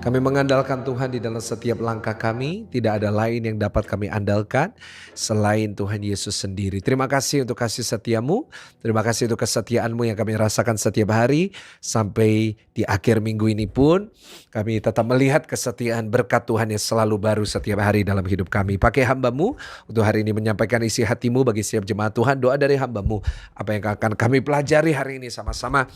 Kami mengandalkan Tuhan di dalam setiap langkah kami. Tidak ada lain yang dapat kami andalkan selain Tuhan Yesus sendiri. Terima kasih untuk kasih setiamu. Terima kasih untuk kesetiaanmu yang kami rasakan setiap hari. Sampai di akhir minggu ini pun kami tetap melihat kesetiaan berkat Tuhan yang selalu baru setiap hari dalam hidup kami. Pakai hambamu untuk hari ini menyampaikan isi hatimu bagi setiap jemaat Tuhan. Doa dari hambamu. Apa yang akan kami pelajari hari ini sama-sama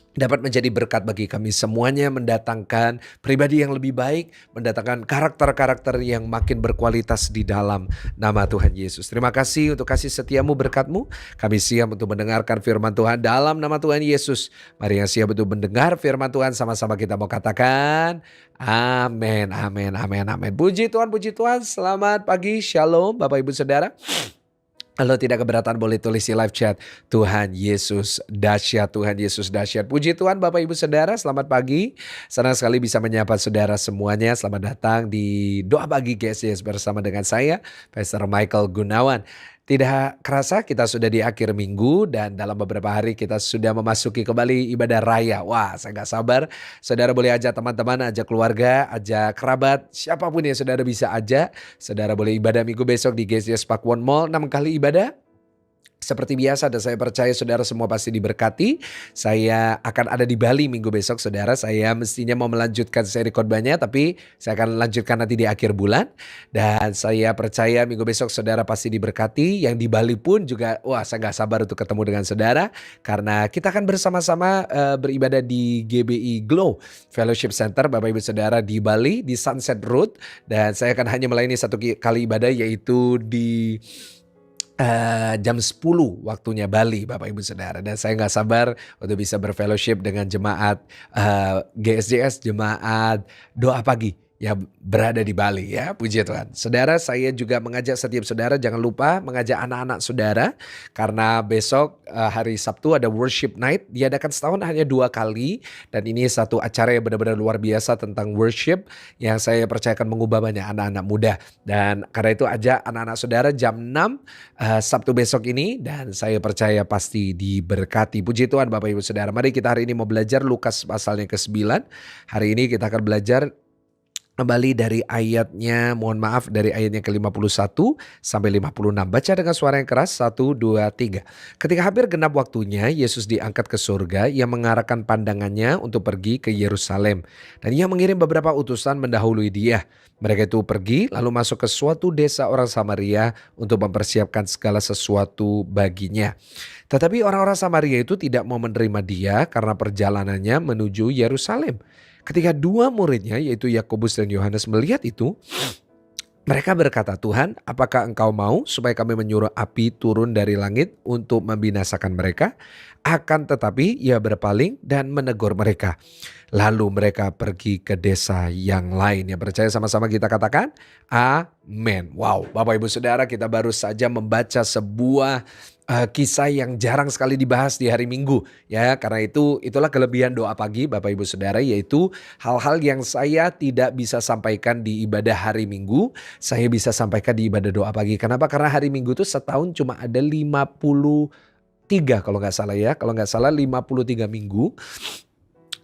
dapat menjadi berkat bagi kami semuanya, mendatangkan pribadi yang lebih baik, mendatangkan karakter-karakter yang makin berkualitas di dalam nama Tuhan Yesus. Terima kasih untuk kasih setiamu, berkatmu. Kami siap untuk mendengarkan firman Tuhan dalam nama Tuhan Yesus. Mari yang siap untuk mendengar firman Tuhan, sama-sama kita mau katakan amin, amin, amin, amin. Puji Tuhan, puji Tuhan. Selamat pagi, shalom Bapak Ibu Saudara. Kalau tidak keberatan boleh tulis di live chat. Tuhan Yesus dahsyat, Tuhan Yesus dahsyat. Puji Tuhan Bapak Ibu Saudara, selamat pagi. Senang sekali bisa menyapa saudara semuanya. Selamat datang di Doa Pagi GSJS bersama dengan saya, Pastor Michael Gunawan. Tidak kerasa kita sudah di akhir minggu dan dalam beberapa hari kita sudah memasuki kembali ibadah raya. Wah, saya gak sabar. Saudara boleh ajak teman-teman, ajak keluarga, ajak kerabat, siapapun yang saudara bisa ajak. Saudara boleh ibadah minggu besok di GSJS Pakuwon Mall, 6 kali ibadah. Seperti biasa dan saya percaya saudara semua pasti diberkati. Saya akan ada di Bali minggu besok saudara. Saya mestinya mau melanjutkan seri khotbahnya tapi saya akan lanjutkan nanti di akhir bulan. Dan saya percaya minggu besok saudara pasti diberkati. Yang di Bali pun juga wah saya gak sabar untuk ketemu dengan saudara. Karena kita akan bersama-sama beribadah di GBI Glow Fellowship Center Bapak Ibu Saudara di Bali di Sunset Road. Dan saya akan hanya melayani satu kali ibadah yaitu di jam 10 waktunya Bali Bapak Ibu Saudara. Dan saya gak sabar untuk bisa berfellowship dengan jemaat GSJS, jemaat Doa Pagi yang berada di Bali ya, puji Tuhan. Saudara, saya juga mengajak setiap saudara jangan lupa mengajak anak-anak saudara karena besok hari Sabtu ada worship night, diadakan setahun hanya 2 kali dan ini satu acara yang benar-benar luar biasa tentang worship yang saya percayakan mengubah banyak anak-anak muda. Dan karena itu ajak anak-anak saudara jam 6 Sabtu besok ini dan saya percaya pasti diberkati. Puji Tuhan Bapak Ibu Saudara. Mari kita hari ini mau belajar Lukas pasalnya ke-9. Hari ini kita akan belajar kembali dari ayatnya, mohon maaf dari ayatnya ke-51 sampai 56. Baca dengan suara yang keras, 1, 2, 3. Ketika hampir genap waktunya, Yesus diangkat ke surga, ia mengarahkan pandangannya untuk pergi ke Yerusalem. Dan ia mengirim beberapa utusan mendahului dia. Mereka itu pergi lalu masuk ke suatu desa orang Samaria untuk mempersiapkan segala sesuatu baginya. Tetapi orang-orang Samaria itu tidak mau menerima dia karena perjalanannya menuju Yerusalem. Ketika 2 muridnya yaitu Yakobus dan Yohanes melihat itu, mereka berkata, "Tuhan, apakah engkau mau supaya kami menyuruh api turun dari langit untuk membinasakan mereka?" Akan tetapi ia berpaling dan menegur mereka. Lalu mereka pergi ke desa yang lain. Yang percaya sama-sama kita katakan, amin. Wow, Bapak Ibu Saudara, kita baru saja membaca sebuah kisah yang jarang sekali dibahas di hari Minggu ya, karena itulah kelebihan doa pagi Bapak Ibu Saudara, yaitu hal-hal yang saya tidak bisa sampaikan di ibadah hari Minggu, saya bisa sampaikan di ibadah doa pagi. Kenapa? Karena hari Minggu itu setahun cuma ada 53 kalau nggak salah ya, kalau nggak salah 53 minggu.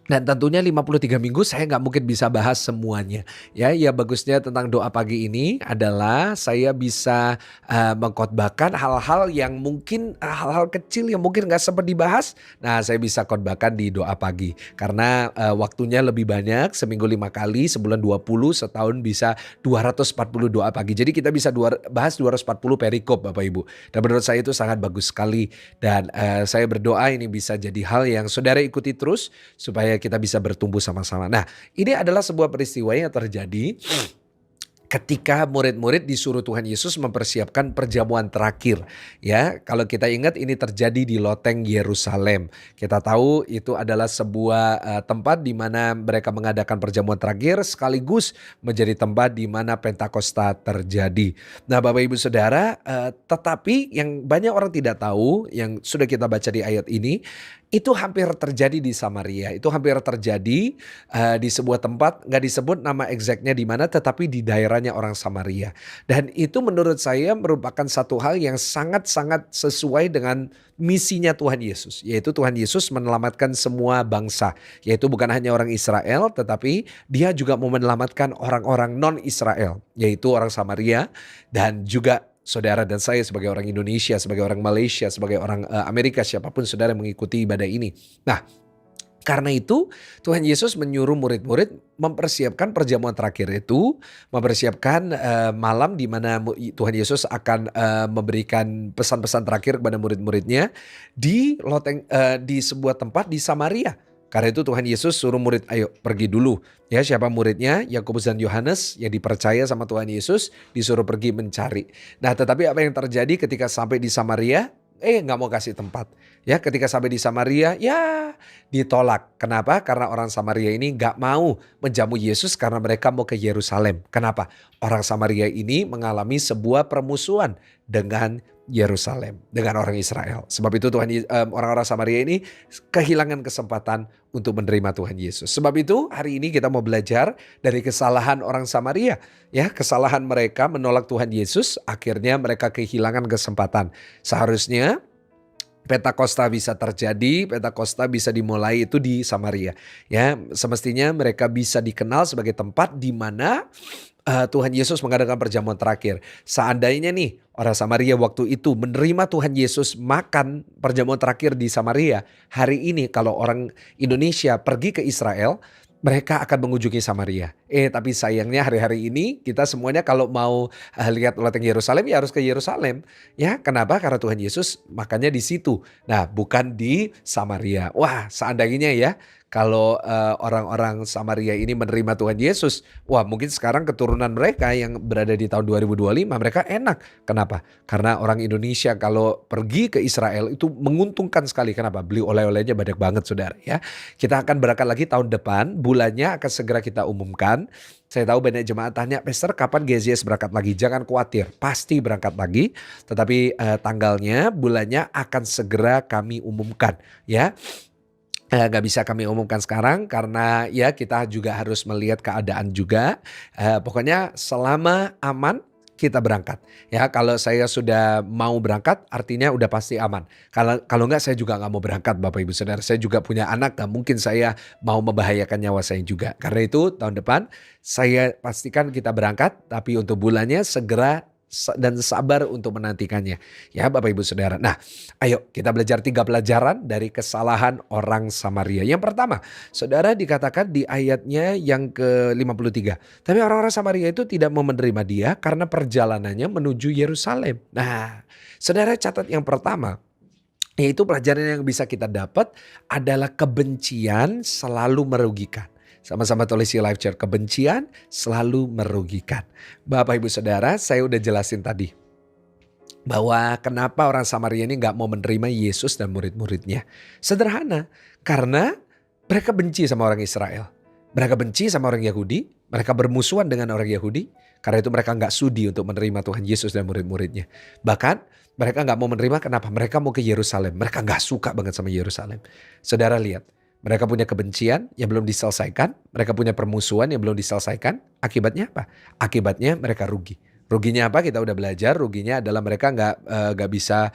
Dan tentunya 53 minggu saya nggak mungkin bisa bahas semuanya. Ya bagusnya tentang doa pagi ini adalah saya bisa mengkhotbahkan hal-hal yang mungkin hal-hal kecil yang mungkin nggak sempat dibahas. Nah saya bisa khotbahkan di doa pagi. Karena waktunya lebih banyak, seminggu 5 kali, sebulan 20, setahun bisa 240 doa pagi. Jadi kita bisa bahas 240 perikop Bapak Ibu. Dan menurut saya itu sangat bagus sekali. Dan saya berdoa ini bisa jadi hal yang saudara ikuti terus supaya kita bisa bertumbuh sama-sama. Nah, ini adalah sebuah peristiwa yang terjadi ketika murid-murid disuruh Tuhan Yesus mempersiapkan perjamuan terakhir. Ya, kalau kita ingat ini terjadi di loteng Yerusalem. Kita tahu itu adalah sebuah tempat di mana mereka mengadakan perjamuan terakhir sekaligus menjadi tempat di mana Pentakosta terjadi. Nah, Bapak Ibu Saudara, tetapi yang banyak orang tidak tahu yang sudah kita baca di ayat ini Itu hampir terjadi di Samaria, itu hampir terjadi, di sebuah tempat, nggak disebut nama exactnya di mana, tetapi di daerahnya orang Samaria. Dan itu menurut saya merupakan satu hal yang sangat-sangat sesuai dengan misinya Tuhan Yesus, yaitu Tuhan Yesus menyelamatkan semua bangsa, yaitu bukan hanya orang Israel, tetapi Dia juga mau menyelamatkan orang-orang non-Israel, yaitu orang Samaria dan juga saudara dan saya sebagai orang Indonesia, sebagai orang Malaysia, sebagai orang Amerika, siapapun saudara yang mengikuti ibadah ini. Nah, karena itu Tuhan Yesus menyuruh murid-murid mempersiapkan perjamuan terakhir itu, mempersiapkan malam di mana Tuhan Yesus akan memberikan pesan-pesan terakhir kepada murid-muridnya di sebuah tempat di Samaria. Karena itu Tuhan Yesus suruh murid, ayo pergi dulu. Ya, siapa muridnya? Yakobus dan Yohanes yang dipercaya sama Tuhan Yesus disuruh pergi mencari. Nah, tetapi apa yang terjadi ketika sampai di Samaria? Nggak mau kasih tempat. Ya, ketika sampai di Samaria, ya ditolak. Kenapa? Karena orang Samaria ini nggak mau menjamu Yesus karena mereka mau ke Yerusalem. Kenapa? Orang Samaria ini mengalami sebuah permusuhan dengan Yerusalem, dengan orang Israel. Sebab itu orang-orang Samaria ini kehilangan kesempatan untuk menerima Tuhan Yesus. Sebab itu hari ini kita mau belajar dari kesalahan orang Samaria. Ya, kesalahan mereka menolak Tuhan Yesus, akhirnya mereka kehilangan kesempatan. Seharusnya Pentakosta bisa terjadi, Pentakosta bisa dimulai itu di Samaria. Ya, semestinya mereka bisa dikenal sebagai tempat di mana Tuhan Yesus mengadakan perjamuan terakhir. Seandainya nih orang Samaria waktu itu menerima Tuhan Yesus makan perjamuan terakhir di Samaria, hari ini kalau orang Indonesia pergi ke Israel, mereka akan mengunjungi Samaria. Tapi sayangnya hari-hari ini kita semuanya kalau mau lihat loteng Yerusalem ya harus ke Yerusalem. Ya, kenapa? Karena Tuhan Yesus makannya di situ. Nah, bukan di Samaria. Wah, seandainya ya kalau orang-orang Samaria ini menerima Tuhan Yesus, wah mungkin sekarang keturunan mereka yang berada di tahun 2025 mereka enak. Kenapa? Karena orang Indonesia kalau pergi ke Israel itu menguntungkan sekali. Kenapa? Beli oleh-olehnya banyak banget saudara ya. Kita akan berangkat lagi tahun depan, bulannya akan segera kita umumkan. Saya tahu banyak jemaat tanya, Pastor kapan GZS berangkat lagi? Jangan khawatir, pasti berangkat lagi. Tetapi tanggalnya, bulannya akan segera kami umumkan ya. Nggak bisa kami umumkan sekarang karena ya kita juga harus melihat keadaan juga. Pokoknya selama aman kita berangkat. Ya, kalau saya sudah mau berangkat artinya udah pasti aman. Kalau nggak saya juga nggak mau berangkat Bapak Ibu Saudara. Saya juga punya anak, nggak mungkin saya mau membahayakan nyawa saya juga. Karena itu tahun depan saya pastikan kita berangkat, tapi untuk bulannya segera dan sabar untuk menantikannya. Ya Bapak Ibu Saudara. Nah, ayo kita belajar 3 pelajaran dari kesalahan orang Samaria. Yang pertama, saudara dikatakan di ayatnya yang ke-53. Tapi orang-orang Samaria itu tidak mau menerima dia karena perjalanannya menuju Yerusalem. Nah, saudara catat yang pertama. Yaitu pelajaran yang bisa kita dapat adalah kebencian selalu merugikan. Sama-sama tulis di live chat, kebencian selalu merugikan. Bapak Ibu Saudara, saya udah jelasin tadi bahwa kenapa orang Samaria ini gak mau menerima Yesus dan murid-muridnya. Sederhana, karena mereka benci sama orang Israel. Mereka benci sama orang Yahudi, mereka bermusuhan dengan orang Yahudi. Karena itu mereka gak sudi untuk menerima Tuhan Yesus dan murid-muridnya. Bahkan mereka gak mau menerima, kenapa? Mereka mau ke Yerusalem, mereka gak suka banget sama Yerusalem. Saudara lihat. Mereka punya kebencian yang belum diselesaikan. Mereka punya permusuhan yang belum diselesaikan. Akibatnya apa? Akibatnya mereka rugi. Ruginya apa? Kita udah belajar. Ruginya adalah mereka nggak bisa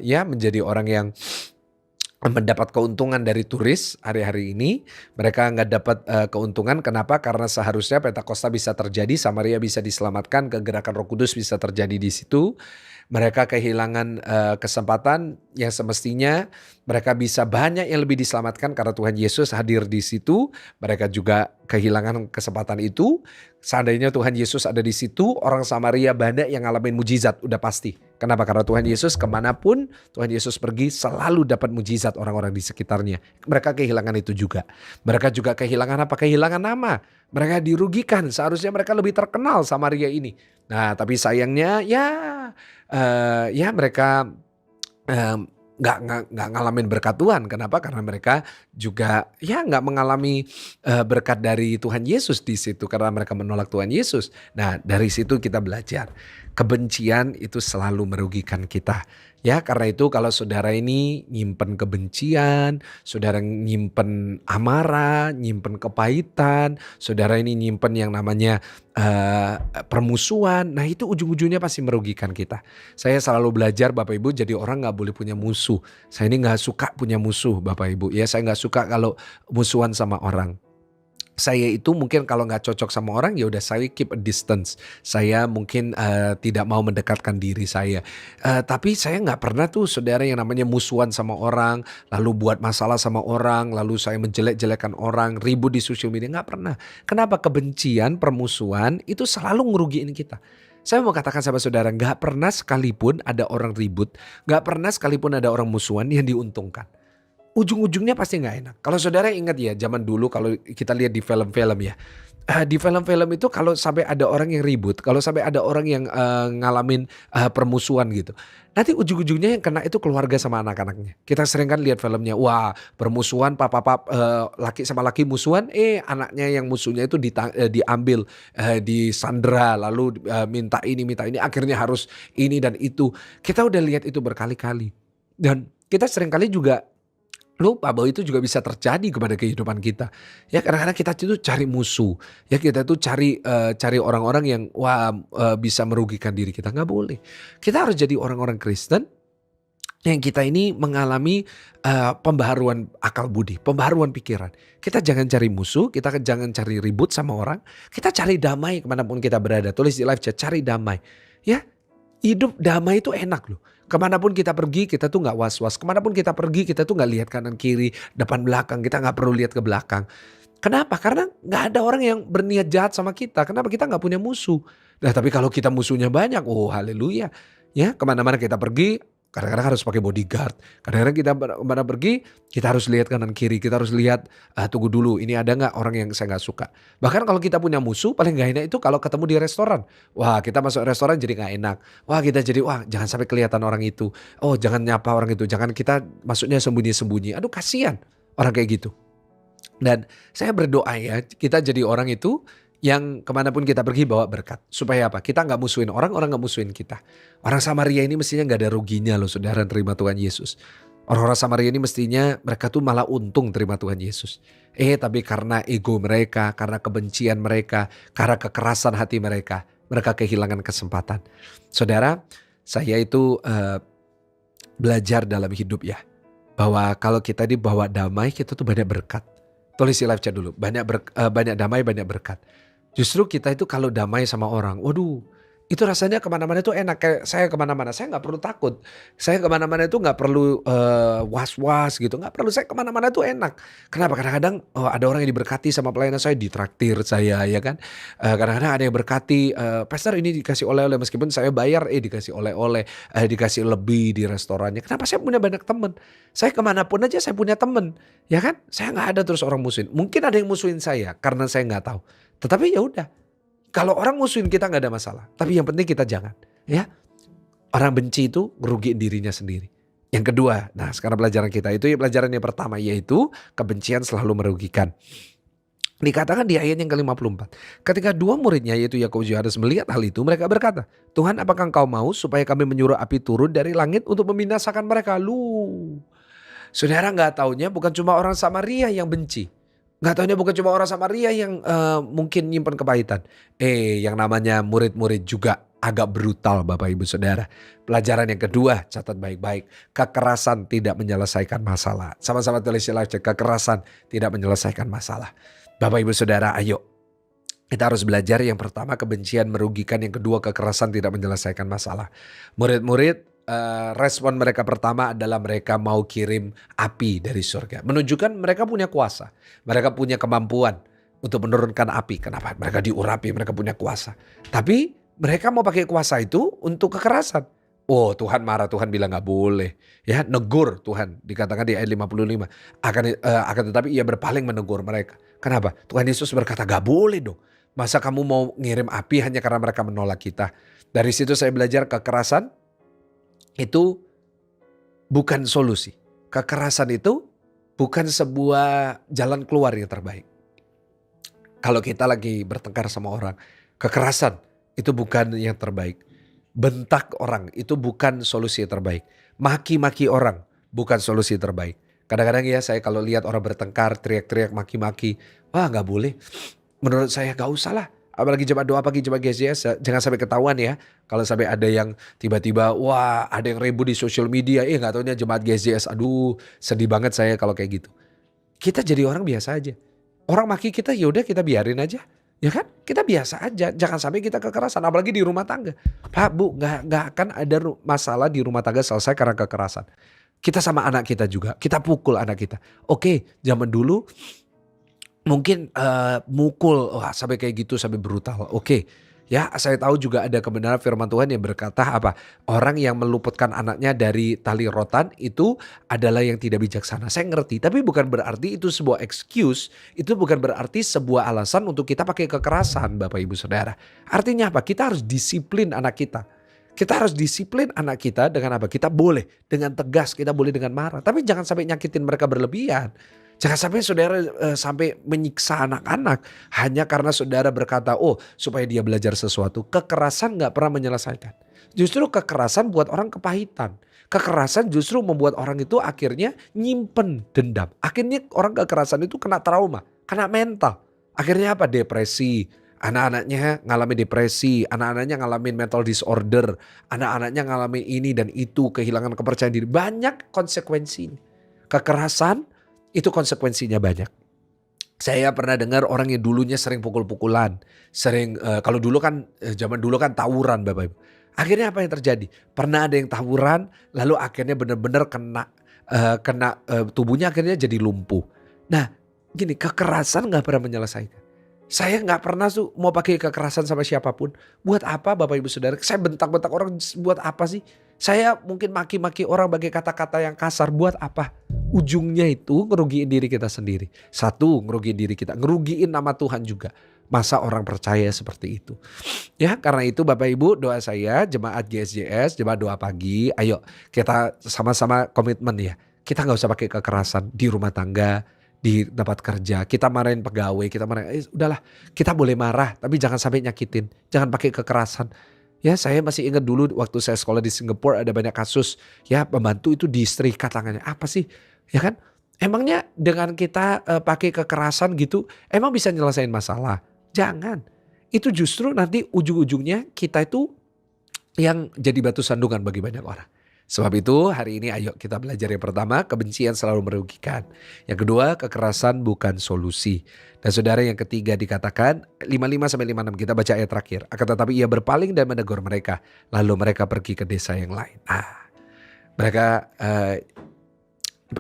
ya menjadi orang yang mendapat keuntungan dari turis hari-hari ini. Mereka nggak dapat keuntungan. Kenapa? Karena seharusnya Pentakosta bisa terjadi, Samaria bisa diselamatkan, kegerakan Roh Kudus bisa terjadi di situ. Mereka kehilangan kesempatan yang semestinya mereka bisa banyak yang lebih diselamatkan karena Tuhan Yesus hadir di situ. Mereka juga kehilangan kesempatan itu. Seandainya Tuhan Yesus ada di situ, orang Samaria banyak yang ngalamin mujizat, udah pasti. Kenapa? Karena Tuhan Yesus kemanapun Tuhan Yesus pergi selalu dapat mujizat orang-orang di sekitarnya. Mereka kehilangan itu juga. Mereka juga kehilangan apa? Kehilangan nama. Mereka dirugikan. Seharusnya mereka lebih terkenal Samaria ini. Nah, tapi sayangnya ya mereka nggak ngalamin berkat Tuhan. Kenapa? Karena mereka juga ya nggak mengalami berkat dari Tuhan Yesus di situ karena mereka menolak Tuhan Yesus. Nah, dari situ kita belajar kebencian itu selalu merugikan kita. Ya, karena itu kalau saudara ini nyimpen kebencian, saudara nyimpen amarah, nyimpen kepahitan, saudara ini nyimpen yang namanya permusuhan, nah itu ujung-ujungnya pasti merugikan kita. Saya selalu belajar Bapak Ibu jadi orang nggak boleh punya musuh. Saya ini nggak suka punya musuh Bapak Ibu ya, saya nggak suka kalau musuhan sama orang. Saya itu mungkin kalau nggak cocok sama orang, ya udah saya keep a distance. Saya mungkin, tidak mau mendekatkan diri saya. Tapi saya nggak pernah tuh saudara yang namanya musuhan sama orang, lalu buat masalah sama orang, lalu saya menjelek-jelekan orang, ribut di sosial media, nggak pernah. Kenapa? Kebencian, permusuhan itu selalu ngerugiin kita. Saya mau katakan sama saudara, nggak pernah sekalipun ada orang ribut, nggak pernah sekalipun ada orang musuhan yang diuntungkan. Ujung-ujungnya pasti nggak enak. Kalau saudara ingat ya zaman dulu kalau kita lihat di film-film ya. Di film-film itu kalau sampai ada orang yang ribut, kalau sampai ada orang yang, ngalamin, permusuhan gitu. Nanti ujung-ujungnya yang kena itu keluarga sama anak-anaknya. Kita sering kan lihat filmnya, wah permusuhan laki sama laki musuhan, anaknya yang musuhnya itu diambil, disandera lalu, minta ini, akhirnya harus ini dan itu. Kita udah lihat itu berkali-kali. Dan kita sering kali juga lupa bahwa itu juga bisa terjadi kepada kehidupan kita. Ya kadang-kadang kita itu cari musuh, ya kita tuh cari orang-orang yang bisa merugikan diri kita, nggak boleh. Kita harus jadi orang-orang Kristen yang kita ini mengalami, pembaharuan akal budi, pembaharuan pikiran. Kita jangan cari musuh, kita jangan cari ribut sama orang, kita cari damai kemanapun kita berada. Tulis di live chat, cari damai. Ya, hidup damai itu enak loh. Kemanapun kita pergi kita tuh nggak was-was. Kemanapun kita pergi kita tuh nggak lihat kanan kiri, depan belakang. Kita nggak perlu lihat ke belakang. Kenapa? Karena nggak ada orang yang berniat jahat sama kita. Kenapa? Kita nggak punya musuh. Nah tapi kalau kita musuhnya banyak, oh haleluya. Ya kemana-mana kita pergi, kadang-kadang harus pakai bodyguard. Kadang-kadang kita kemana pergi, kita harus lihat kanan kiri. Kita harus lihat, tunggu dulu ini ada nggak orang yang saya nggak suka. Bahkan kalau kita punya musuh paling nggak enak itu kalau ketemu di restoran. Wah kita masuk restoran jadi nggak enak. Wah kita jadi jangan sampai kelihatan orang itu. Oh jangan nyapa orang itu. Jangan kita masuknya sembunyi-sembunyi. Aduh kasihan orang kayak gitu. Dan saya berdoa ya kita jadi orang itu yang kemanapun kita pergi bawa berkat. Supaya apa? Kita nggak musuhin orang, orang nggak musuhin kita. Orang Samaria ini mestinya nggak ada ruginya loh saudara terima Tuhan Yesus. Orang-orang Samaria ini mestinya mereka tuh malah untung terima Tuhan Yesus. Tapi karena ego mereka, karena kebencian mereka, karena kekerasan hati mereka, mereka kehilangan kesempatan. Saudara, saya itu belajar dalam hidup ya. Bahwa kalau kita dibawa damai, kita tuh banyak berkat. Tulis di live chat dulu, banyak damai, banyak berkat. Justru kita itu kalau damai sama orang, waduh itu rasanya kemana-mana itu enak. Kayak saya kemana-mana, saya nggak perlu takut. Saya kemana-mana itu nggak perlu was-was gitu, nggak perlu. Saya kemana-mana itu enak. Kenapa? Kadang-kadang ada orang yang diberkati sama pelayanan saya, ditraktir saya ya kan. Kadang-kadang ada yang berkati, pastor ini dikasih oleh-oleh meskipun saya bayar, dikasih oleh-oleh, dikasih lebih di restorannya. Kenapa? Saya punya banyak teman. Saya kemanapun aja saya punya teman, ya kan. Saya nggak ada terus orang musuhin. Mungkin ada yang musuhin saya karena saya nggak tahu. Tetapi ya udah, kalau orang musuhin kita nggak ada masalah. Tapi yang penting kita jangan, ya. Orang benci itu ngerugiin dirinya sendiri. Yang kedua, nah sekarang pelajaran kita itu ya pelajaran yang pertama yaitu kebencian selalu merugikan. Dikatakan di ayat yang ke-54. Ketika dua muridnya yaitu Yakobus dan Yohanes melihat hal itu mereka berkata, Tuhan apakah engkau mau supaya kami menyuruh api turun dari langit untuk membinasakan mereka? Saudara nggak taunya bukan cuma orang Samaria yang benci. Nggak taunya bukan cuma orang Samaria yang mungkin nyimpen kepahitan. Yang namanya murid-murid juga agak brutal Bapak Ibu Saudara. Pelajaran yang kedua, catat baik-baik. Kekerasan tidak menyelesaikan masalah. Sama-sama tulis di live chat, kekerasan tidak menyelesaikan masalah. Bapak Ibu Saudara ayo. Kita harus belajar yang pertama kebencian merugikan, yang kedua kekerasan tidak menyelesaikan masalah. Murid-murid respon mereka pertama adalah mereka mau kirim api dari surga. Menunjukkan mereka punya kuasa. Mereka punya kemampuan untuk menurunkan api. Kenapa? Mereka diurapi, mereka punya kuasa. Tapi mereka mau pakai kuasa itu untuk kekerasan. Oh Tuhan marah, Tuhan bilang gak boleh. Ya negur Tuhan, dikatakan di ayat 55. Akan tetapi ia berpaling menegur mereka. Kenapa? Tuhan Yesus berkata gak boleh dong. Masa kamu mau ngirim api hanya karena mereka menolak kita. Dari situ saya belajar kekerasan itu bukan solusi. Kekerasan itu bukan sebuah jalan keluar yang terbaik. Kalau kita lagi bertengkar sama orang, kekerasan itu bukan yang terbaik. Bentak orang itu bukan solusi yang terbaik. Maki-maki orang bukan solusi terbaik. Kadang-kadang ya saya kalau lihat orang bertengkar, teriak-teriak, maki-maki, wah nggak boleh. Menurut saya nggak usah lah. Apalagi jemaat doa pagi, jemaat GCS, jangan sampai ketahuan ya. Kalau sampai ada yang tiba-tiba, wah ada yang ribut di sosial media, nggak taunya jemaat GCS, aduh sedih banget saya kalau kayak gitu. Kita jadi orang biasa aja. Orang maki kita ya udah kita biarin aja. Ya kan? Kita biasa aja. Jangan sampai kita kekerasan apalagi di rumah tangga. Pak, Bu, nggak akan ada masalah di rumah tangga selesai karena kekerasan. Kita sama anak kita juga, kita pukul anak kita. Oke, zaman dulu mungkin, mukul, wah sampai kayak gitu, sampai brutal, oke. Ya saya tahu juga ada kebenaran firman Tuhan yang berkata apa, orang yang meluputkan anaknya dari tali rotan itu adalah yang tidak bijaksana. Saya ngerti, tapi bukan berarti itu sebuah excuse, itu bukan berarti sebuah alasan untuk kita pakai kekerasan Bapak Ibu Saudara. Artinya apa? Kita harus disiplin anak kita. Kita harus disiplin anak kita dengan apa? Kita boleh dengan tegas, kita boleh dengan marah, tapi jangan sampai nyakitin mereka berlebihan. Jangan sampai saudara sampai menyiksa anak-anak hanya karena saudara berkata, oh supaya dia belajar sesuatu. Kekerasan gak pernah menyelesaikan. Justru kekerasan buat orang kepahitan. Kekerasan justru membuat orang itu akhirnya nyimpen dendam. Akhirnya orang kekerasan itu kena trauma, kena mental. Akhirnya apa? Depresi. Anak-anaknya ngalamin depresi, anak-anaknya ngalamin mental disorder, anak-anaknya ngalamin ini dan itu, kehilangan kepercayaan diri. Banyak konsekuensinya. Kekerasan itu konsekuensinya banyak. Saya pernah dengar orang yang dulunya sering pukul-pukulan, sering kalau dulu kan zaman dulu kan tawuran Bapak Ibu. Akhirnya apa yang terjadi? Pernah ada yang tawuran lalu akhirnya benar-benar kena tubuhnya akhirnya jadi lumpuh. Nah, gini kekerasan nggak pernah menyelesaikan. Saya nggak pernah tuh mau pakai kekerasan sama siapapun. Buat apa Bapak Ibu Saudara? Saya bentak-bentak orang buat apa sih? Saya mungkin maki-maki orang pakai kata-kata yang kasar buat apa? Ujungnya itu ngerugiin diri kita sendiri. Satu, ngerugiin diri kita, ngerugiin nama Tuhan juga. Masa orang percaya seperti itu? Ya, karena itu Bapak Ibu, doa saya jemaat GSJS, jemaat doa pagi, ayo kita sama-sama komitmen ya. Kita nggak usah pakai kekerasan di rumah tangga, di tempat kerja, kita marahin pegawai, kita marahin, udahlah kita boleh marah tapi jangan sampai nyakitin, jangan pakai kekerasan. Ya saya masih ingat dulu waktu saya sekolah di Singapura ada banyak kasus ya pembantu itu diistrikat tangannya, apa sih? Ya kan? Emangnya dengan kita pakai kekerasan gitu emang bisa nyelesain masalah? Jangan. Itu justru nanti ujung-ujungnya kita itu yang jadi batu sandungan bagi banyak orang. Sebab itu hari ini ayo kita belajar yang pertama, kebencian selalu merugikan. Yang kedua, kekerasan bukan solusi. Dan saudara yang ketiga dikatakan 55-56 kita baca ayat terakhir. Akan tetapi ia berpaling dan menegur mereka. Lalu mereka pergi ke desa yang lain. Mereka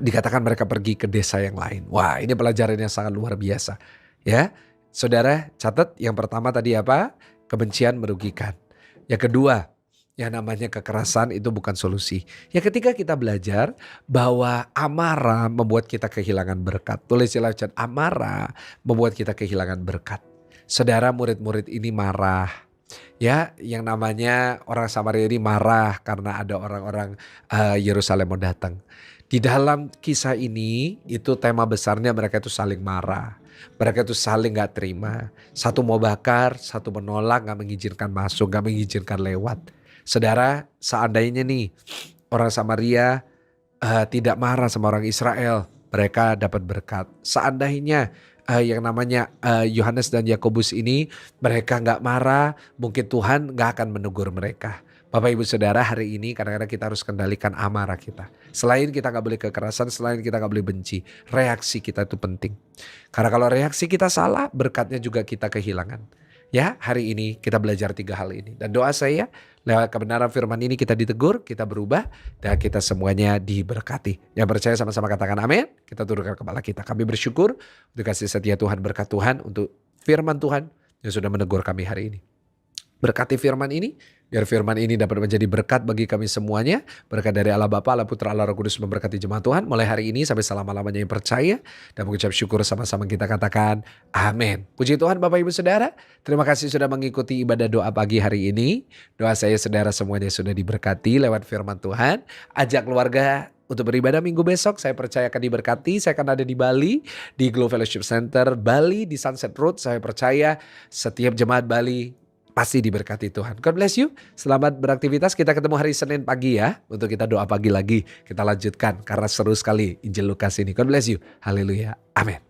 dikatakan mereka pergi ke desa yang lain. Wah ini pelajaran yang sangat luar biasa. Ya, saudara catat yang pertama tadi apa? Kebencian merugikan. Yang kedua, yang namanya kekerasan itu bukan solusi. Yang ketiga kita belajar bahwa amarah membuat kita kehilangan berkat. Tulislah chat, amarah membuat kita kehilangan berkat. Saudara murid-murid ini marah. Ya, yang namanya orang Samaria ini marah karena ada orang-orang Yerusalem mau datang. Di dalam kisah ini itu tema besarnya mereka itu saling marah. Mereka itu saling gak terima. Satu mau bakar, satu menolak, gak mengizinkan masuk, gak mengizinkan lewat. Saudara, seandainya nih orang Samaria tidak marah sama orang Israel, mereka dapat berkat. Seandainya yang namanya Yohanes dan Yakobus ini mereka nggak marah, mungkin Tuhan nggak akan menegur mereka. Bapak Ibu Saudara, hari ini kadang-kadang kita harus kendalikan amarah kita. Selain kita nggak boleh kekerasan, selain kita nggak boleh benci, reaksi kita itu penting. Karena kalau reaksi kita salah, berkatnya juga kita kehilangan. Ya, hari ini kita belajar 3 hal ini. Dan doa saya lewat kebenaran firman ini kita ditegur, kita berubah, dan kita semuanya diberkati. Yang percaya sama-sama katakan amin. Kita turunkan kepala kita. Kami bersyukur untuk kasih setia Tuhan, berkat Tuhan untuk firman Tuhan yang sudah menegur kami hari ini. Berkati firman ini, biar firman ini dapat menjadi berkat bagi kami semuanya. Berkat dari Allah Bapa, Allah Putra, Allah Roh Kudus memberkati jemaat Tuhan. Mulai hari ini sampai selama-lamanya yang percaya. Dan mengucap syukur sama-sama kita katakan amin. Puji Tuhan Bapak Ibu Saudara. Terima kasih sudah mengikuti ibadah doa pagi hari ini. Doa saya saudara semuanya sudah diberkati lewat firman Tuhan. Ajak keluarga untuk beribadah minggu besok. Saya percaya akan diberkati. Saya akan ada di Bali, di Glow Fellowship Center Bali, di Sunset Road. Saya percaya setiap jemaat Bali pasti diberkati Tuhan. God bless you. Selamat beraktivitas. Kita ketemu hari Senin pagi ya. Untuk kita doa pagi lagi. Kita lanjutkan karena seru sekali Injil Lukas ini. God bless you. Haleluya. Amin.